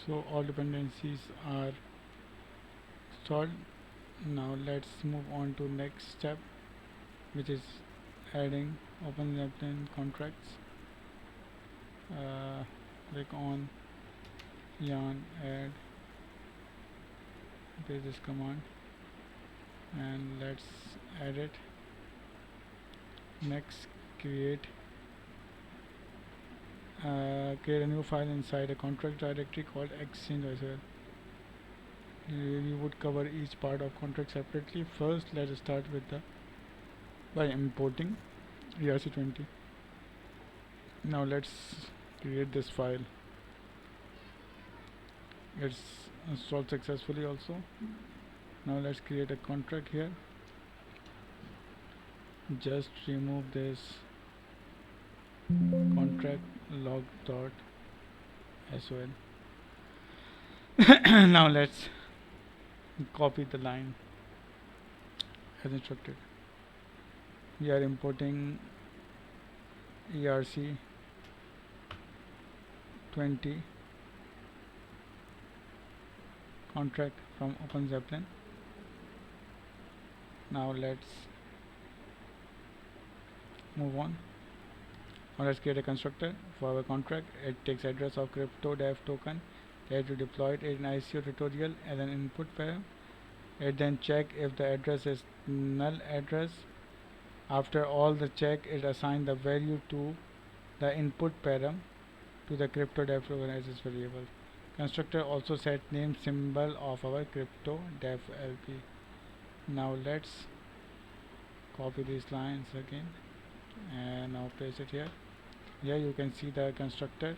So all dependencies are installed. Now let's move on to next step, which is adding OpenZeppelin contracts. Click on yarn add this command and let's add it. Next, create a new file inside a contract directory called exchange as well. We would cover each part of contract separately. First, let's start with by importing ERC20. Now let's create this file. It's installed successfully also. Now let's create a contract here. Just remove this contract log dot sol. Now let's copy the line as instructed. We are importing ERC20 contract from OpenZeppelin. Now let's move on. Now let's create a constructor for our contract. It takes address of crypto DApp token. Let to deploy it in ICO tutorial as an input param. It then check if the address is null address. After all the check, it assign the value to the input param to the crypto DApp token as its variable. Constructor also set name symbol of our crypto DApp LP. Now let's copy these lines again and now paste it here. Here you can see the constructor